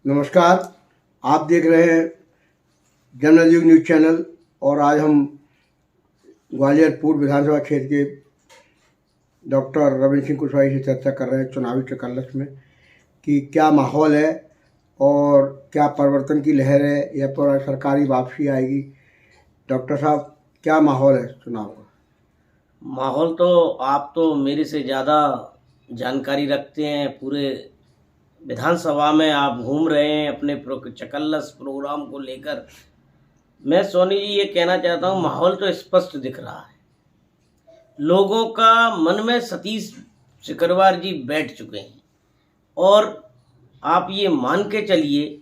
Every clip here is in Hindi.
नमस्कार। आप देख रहे हैं जनयुग न्यूज़ चैनल और आज हम ग्वालियर पूर्व विधानसभा क्षेत्र के डॉक्टर रविंद्र सिंह कुशवाहा से चर्चा कर रहे हैं चुनावी चकल्लस में कि क्या माहौल है और क्या परिवर्तन की लहर है या पर सरकारी वापसी आएगी। डॉक्टर साहब, क्या माहौल है चुनाव का? माहौल तो आप तो मेरे से ज़्यादा जानकारी रखते हैं। पूरे विधानसभा में आप घूम रहे हैं अपने चकल्लस प्रोग्राम को लेकर। मैं सोनी जी ये कहना चाहता हूँ, माहौल तो स्पष्ट दिख रहा है। लोगों का मन में सतीश सिकरवार जी बैठ चुके हैं और आप ये मान के चलिए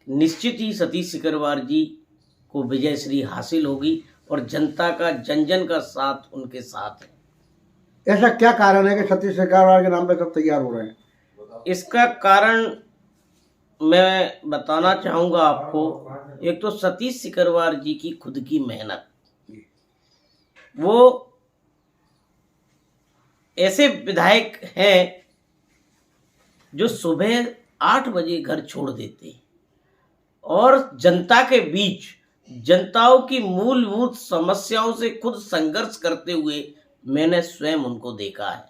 निश्चित ही सतीश सिकरवार जी को विजयश्री हासिल होगी और जनता का जन जन का साथ उनके साथ है। ऐसा क्या कारण है कि सतीश सिकरवार के नाम पे सब तैयार हो रहे हैं? इसका कारण मैं बताना चाहूँगा आपको। एक तो सतीश सिकरवार जी की खुद की मेहनत, वो ऐसे विधायक हैं जो सुबह 8 बजे घर छोड़ देते हैं और जनता के बीच जनताओं की मूलभूत समस्याओं से खुद संघर्ष करते हुए मैंने स्वयं उनको देखा है।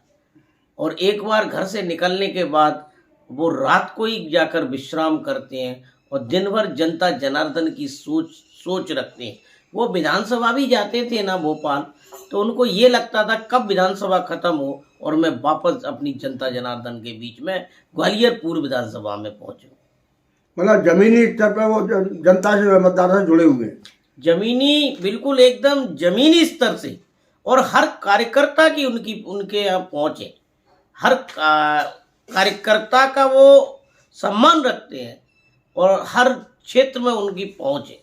और एक बार घर से निकलने के बाद वो रात को ही जाकर विश्राम करते हैं और दिन भर जनता जनार्दन की सोच रखते हैं। वो विधानसभा भी जाते थे ना भोपाल, तो उनको ये लगता था कब विधानसभा खत्म हो और मैं वापस अपनी जनता जनार्दन के बीच में ग्वालियर पूर्व विधानसभा में पहुंचूं। मतलब जमीनी स्तर पर वो जनता से मतदाता से जुड़े हुए हैं। जमीनी, बिल्कुल एकदम जमीनी स्तर से, और हर कार्यकर्ता की उनके यहाँ पहुंच है। हर कार्यकर्ता का वो सम्मान रखते हैं और हर क्षेत्र में उनकी पहुंच है।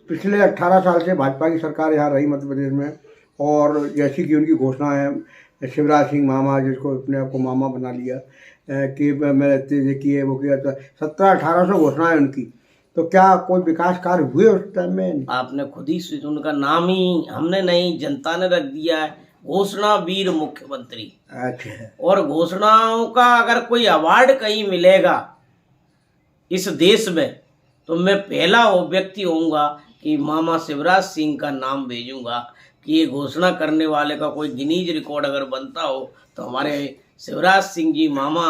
पिछले 18 साल से भाजपा की सरकार यहाँ रही मध्य प्रदेश में, और जैसी कि उनकी घोषणा है शिवराज सिंह मामा, जिसको अपने आप को मामा बना लिया कि मैं तेज किए वो किया, तो 1700-1800 घोषणाएं उनकी। तो क्या कोई विकास कार्य हुए उस टाइम में? आपने खुद ही उनका नाम ही हमने नहीं, जनता ने रख दिया है, घोषणा वीर मुख्यमंत्री। अच्छा। और घोषणाओं का अगर कोई अवार्ड कहीं मिलेगा इस देश में, तो मैं पहला वो व्यक्ति होऊंगा कि मामा शिवराज सिंह का नाम भेजूंगा कि ये घोषणा करने वाले का कोई गिनीज रिकॉर्ड अगर बनता हो तो हमारे शिवराज सिंह जी मामा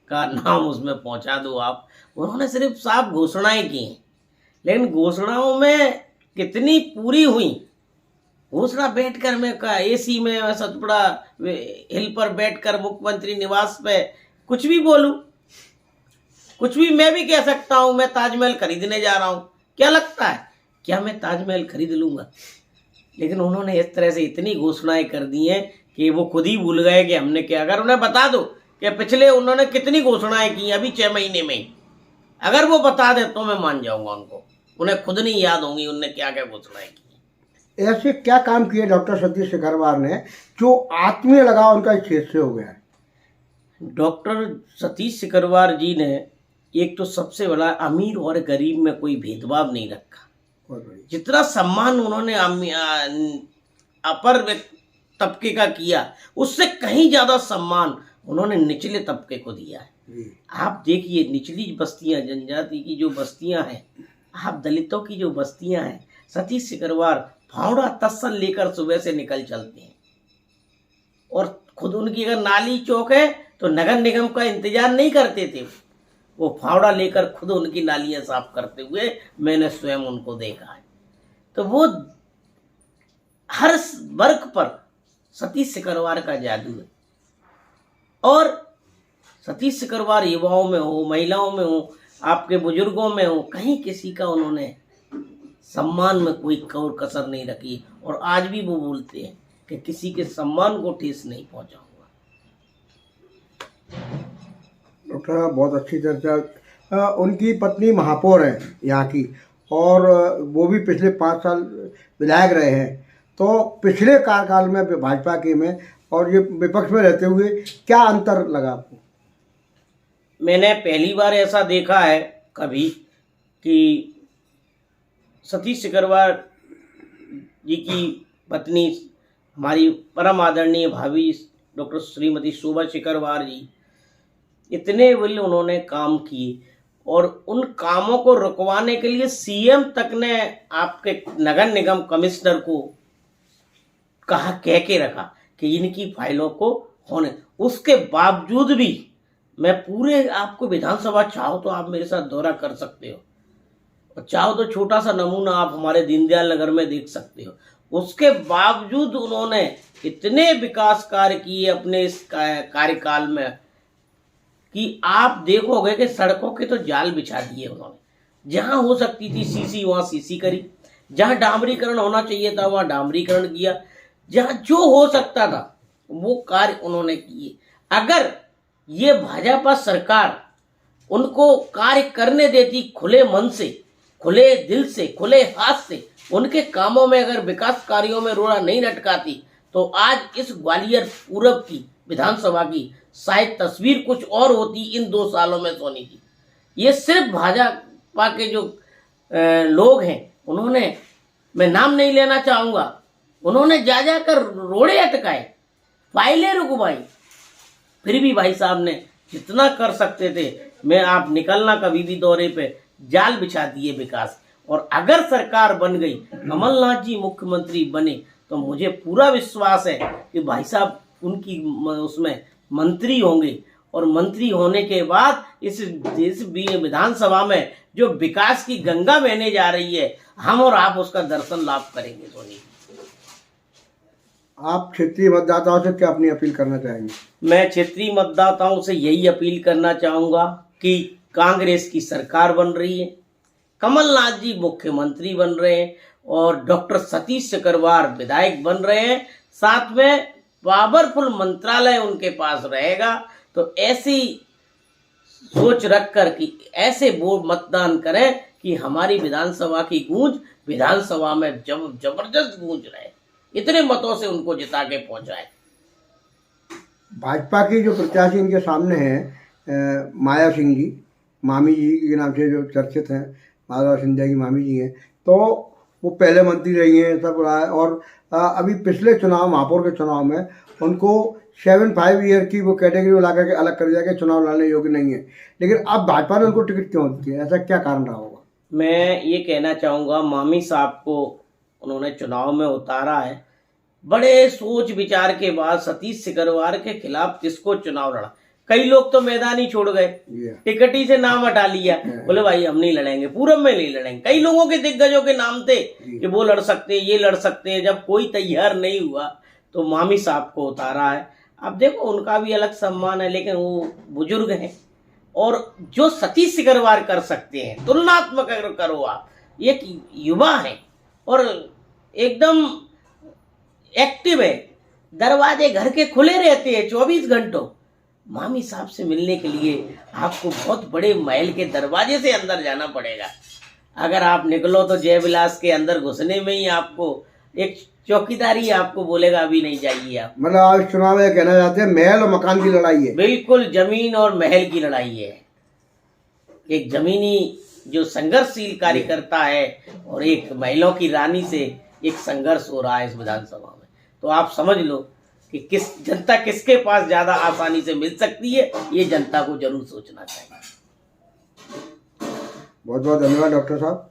का नाम उसमें पहुंचा दो आप। उन्होंने सिर्फ साफ घोषणाएं की हैं, लेकिन घोषणाओं में कितनी पूरी हुई? घोषणा बैठकर मैं का एसी में सतपुड़ा हिल पर बैठकर मुख्यमंत्री निवास पे कुछ भी बोलूं, कुछ भी मैं भी कह सकता हूं मैं ताजमहल खरीदने जा रहा हूं। क्या लगता है क्या मैं ताजमहल खरीद लूंगा? लेकिन उन्होंने इस तरह से इतनी घोषणाएं कर दी हैं कि वो खुद ही भूल गए कि हमने क्या। अगर उन्हें बता दो कि पिछले उन्होंने कितनी घोषणाएं की अभी 6 महीने में ही, अगर वो बता दे तो मैं मान जाऊंगा उनको। उन्हें खुद नहीं याद होंगी उन्होंने क्या क्या घोषणाएं की। ऐसे क्या काम किए डॉक्टर सतीश सिकरवार ने जो आत्मीय लगाव उनका इस क्षेत्र से हो गया है? डॉक्टर सतीश सिकरवार जी ने एक तो सबसे बड़ा अमीर और गरीब में कोई भेदभाव नहीं रखा। जितना सम्मान उन्होंने अपर तबके का किया, उससे कहीं ज्यादा सम्मान उन्होंने निचले तबके को दिया है। आप देखिए निचली बस्तियां, जनजाति की जो बस्तियां हैं, आप दलितों की जो बस्तियां हैं, सतीश सिकरवार फावड़ा तस्सन लेकर सुबह से निकल चलते हैं। और खुद उनकी अगर नाली चौक है तो नगर निगम का इंतजार नहीं करते थे, वो फावड़ा लेकर खुद उनकी नालियां साफ करते हुए मैंने स्वयं उनको देखा है। तो वो हर वर्ग पर सतीश सिकरवार का जादू है। और सतीश सिकरवार युवाओं में हो, महिलाओं में हो, आपके बुजुर्गों में हो, कहीं किसी का उन्होंने सम्मान में कोई कौर कसर नहीं रखी। और आज भी वो बोलते हैं कि किसी के सम्मान को ठेस नहीं पहुंचाऊंगा। डॉक्टर बहुत अच्छी चर्चा। उनकी पत्नी महापौर है यहाँ की, और वो भी पिछले 5 साल विधायक रहे हैं। तो पिछले कार्यकाल में भाजपा के में और ये विपक्ष में रहते हुए क्या अंतर लगा आपको? मैंने पहली बार ऐसा देखा है कभी कि सतीश सिकरवार जी की पत्नी हमारी परम आदरणीय भाभी डॉक्टर श्रीमती शोभा सिकरवार जी इतने बड़े उन्होंने काम किए और उन कामों को रुकवाने के लिए सीएम तक ने आपके नगर निगम कमिश्नर को कहा, कह के रखा कि इनकी फाइलों को होने। उसके बावजूद भी मैं पूरे आपको विधानसभा, चाहो तो आप मेरे साथ दौरा कर सकते हो, और चाहो तो छोटा सा नमूना आप हमारे दीनदयाल नगर में देख सकते हो। उसके बावजूद उन्होंने इतने विकास कार्य किए अपने इस कार्यकाल में कि आप देखोगे कि सड़कों के तो जाल बिछा दिए उन्होंने। जहां हो सकती थी सीसी वहां सीसी करी, जहां डामरीकरण होना चाहिए था वहां डामरीकरण किया, जहां जो हो सकता था वो कार्य उन्होंने किए। अगर ये भाजपा सरकार उनको कार्य करने देती खुले मन से, खुले दिल से, खुले हाथ से, उनके कामों में अगर विकास कार्यों में रोड़ा नहीं लटकाती, तो आज इस ग्वालियर पूरब की विधानसभा की शायद तस्वीर कुछ और होती इन 2 सालों में सोनी की। ये सिर्फ भाजपा के जो लोग हैं, उन्होंने, मैं नाम नहीं लेना चाहूंगा, उन्होंने जा जाकर रोड़े अटकाए, फाइलें रुकवाई, फिर भी भाई साहब ने जितना कर सकते थे, मैं आप निकलना कभी भी दौरे पे, जाल बिछा दिए विकास। और अगर सरकार बन गई, कमलनाथ जी मुख्यमंत्री बने, तो मुझे पूरा विश्वास है कि भाई साहब उनकी उसमें मंत्री होंगे, और मंत्री होने के बाद इस विधानसभा में जो विकास की गंगा बहने जा रही है, हम और आप उसका दर्शन लाभ करेंगे। सोनी, आप क्षेत्रीय मतदाताओं से क्या अपनी अपील करना चाहेंगे? मैं क्षेत्रीय मतदाताओं से यही अपील करना चाहूंगा कि कांग्रेस की सरकार बन रही है, कमलनाथ जी मुख्यमंत्री बन रहे हैं, और डॉक्टर सतीश सिकरवार विधायक बन रहे हैं, साथ में पावरफुल मंत्रालय उनके पास रहेगा। तो ऐसी सोच रखकर कि ऐसे वो मतदान करें कि हमारी विधानसभा की गूंज विधानसभा में जबरदस्त गूंज रहे, इतने मतों से उनको जिता के पहुंचाए। भाजपा की जो प्रत्याशी इनके सामने हैं, माया सिंह जी, मामी जी के नाम से जो चर्चित हैं, माधव सिंधिया की मामी जी हैं, तो वो पहले मंत्री रही हैं, सब रहा है। और अभी पिछले चुनाव, महापौर के चुनाव में उनको 7-5 ईयर की वो कैटेगरी में ला करके अलग कर दिया कि चुनाव लड़ने योग्य नहीं है। लेकिन अब भाजपा ने उनको टिकट क्यों दी है? ऐसा क्या कारण रहा होगा? मैं ये कहना चाहूँगा, मामी साहब को उन्होंने चुनाव में उतारा है, बड़े सोच विचार के बाद सतीश सिकरवार के खिलाफ किसको चुनाव लड़ा। कई लोग तो मैदान ही छोड़ गए, टिकट ही से नाम हटा लिया, बोले भाई हम नहीं लड़ेंगे, पूरब में नहीं लड़ेंगे। कई लोगों के दिग्गजों के नाम थे कि वो लड़ सकते हैं, ये लड़ सकते हैं। जब कोई तैयार नहीं हुआ तो मामी साहब को उतारा है। अब देखो, उनका भी अलग सम्मान है, लेकिन वो बुजुर्ग हैं, और जो सतीश सिकरवार कर सकते हैं, तुलनात्मक अगर करो आप, एक युवा है और एकदम एक्टिव है, दरवाजे घर के खुले रहते हैं 24 घंटों। मामी साहब से मिलने के लिए आपको बहुत बड़े महल के दरवाजे से अंदर जाना पड़ेगा। अगर आप निकलो तो जयविलास के अंदर घुसने में ही आपको एक चौकीदारी आपको बोलेगा अभी नहीं जाइए आप। मतलब आप इस चुनाव में कहना चाहते हैं महल और मकान की लड़ाई है? बिल्कुल, जमीन और महल की लड़ाई है। एक जमीनी जो संघर्षशील कार्यकर्ता है और एक महिलाओं की रानी से एक संघर्ष हो रहा है इस विधानसभा में। तो आप समझ लो कि किस जनता किसके पास ज्यादा आसानी से मिल सकती है, ये जनता को जरूर सोचना चाहिए। बहुत बहुत धन्यवाद डॉक्टर साहब।